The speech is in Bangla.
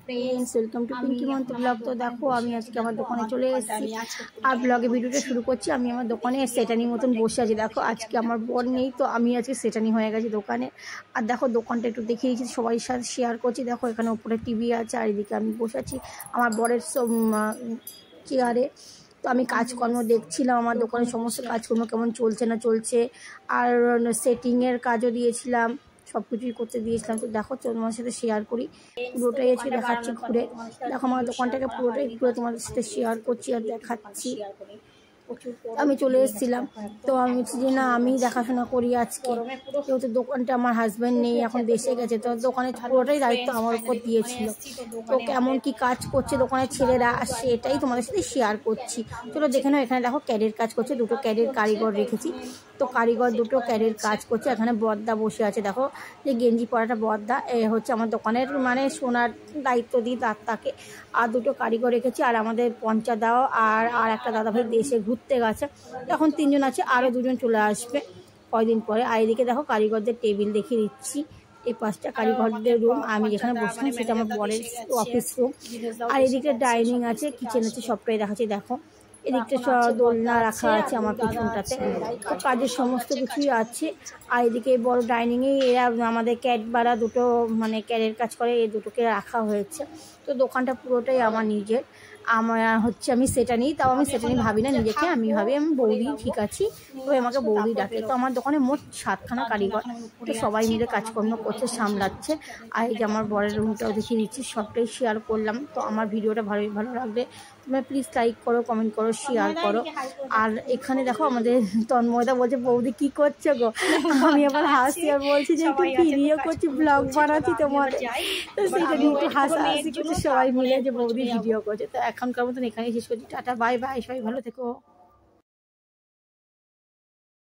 फ्रेंड्स वेलकम टू पिंकी मंत्र ब्लॉग। तो देखो আমি আজকে আমার দোকানে চলে এসেছি আর ব্লগে ভিডিওটা শুরু করছি। আমি আমার দোকানে সেটানি মতন বসে আছি। দেখো আজকে আমার বর নেই, তো আমি আজকে সেটানি হয়ে গেছি দোকানে। আর দেখো দোকানটা একটু দেখিয়ে দিয়েছি, সবাই সাথে শেয়ার করছি। দেখো এখানে উপরে টিভি আছে আর এদিকে আমি বসে আছি আমার বরের চেয়ারে। তো আমি কাজকর্ম দেখছিলাম, আমার দোকানের সমস্ত কাজকর্ম কেমন চলছে না চলছে, আর সেটিংয়ের কাজও দিয়েছিলাম, সব কিছুই করতে দিয়েছিলাম। তো দেখো তোমার সাথে শেয়ার করি, পুরোটাই আজকে দেখাচ্ছি ঘুরে। দেখো আমার দোকানটাকে পুরোটাই ঘুরে তোমাদের সাথে শেয়ার করছি আর দেখাচ্ছি। আমি চলে এসেছিলাম, তো আমি বলছি যে না আমি দেখাশোনা করি আজকে, যেহেতু দোকানটা আমার হাজব্যান্ড নেই, এখন দেশে গেছে, তো দোকানের পুরোটাই দায়িত্ব আমার উপর দিয়েছিল। তো কেমন কি কাজ করছে দোকানের ছেলেরা সেটাই তোমাদের সাথে শেয়ার করছি। চলো দেখে নাও। এখানে দেখো ক্যাডের কাজ করছে, দুটো ক্যাডের কারিগর রেখেছি। তো কারিগর দুটো ক্যাডের কাজ করছে। এখানে বদ্দা বসে আছে, দেখো যে গেঞ্জি পরাটা বদ্দা, এ হচ্ছে আমার দোকানের মানে সোনার দায়িত্ব দিই তাকে। আর দুটো কারিগর রেখেছি, আর আমাদের পঞ্চাদাও আর একটা দাদাভাই দেশে ঘুরতে গেছে, এখন 3 জন আছে, আরও 2 জন চলে আসবে কয়দিন পরে। আর এদিকে দেখো কারিগরদের টেবিল দেখিয়ে দিচ্ছি। এই 5টা কারিগরদের রুম, আমি যেখানে বসলাম সেটা আমার বরের অফিস রুম। আর এদিকে ডাইনিং আছে, কিচেন আছে, সবটাই দেখাচ্ছি। দেখো এদিকটা দোলনা রাখা আছে আমার পিছনটাতে, তো কাজের সমস্ত কিছুই আছে। আর এদিকে বড় ডাইনিংয়ে এরা আমাদের ক্যাট বাড়া দুটো মানে ক্যারের কাজ করে, এই দুটোকে রাখা হয়েছে। তো দোকানটা পুরোটাই আমার নিজের। আমার হচ্ছে আমি সেটা নিই, তাও আমি সেটা নিয়ে ভাবি না নিজেকে, আমি ভাবি আমি বৌদি ঠিক আছি, তো আমাকে বৌদি ডাকে। তো আমার দোকানে মোট 7খানা কারিগর, তো সবাই মিলে কাজকর্ম করছে, সামলাচ্ছে। আর এই যে আমার বরের রুমটাও দেখিয়ে দিচ্ছি, সবটাই শেয়ার করলাম। তো আমার ভিডিওটা ভালো লাগলে তোমরা প্লিজ লাইক করো, কমেন্ট করো, শেয়ার করো। আর এখানে দেখো আমাদের তন্ময়দা বলছে বৌদি কি করছো গো, আমি আবার হাসি আর বলছি যে একটু ভিডিও করছি, ব্লগ বানাচ্ছি তোমাদের। তো সেটা নিয়ে একটু হাসাহাসি করছে সবাই মিলে যে বৌদি ভিডিও করছে। তো এখনকার মতন এখানেই শেষ করছি, টাটা বাই বাই, সবাই ভালো থেকো।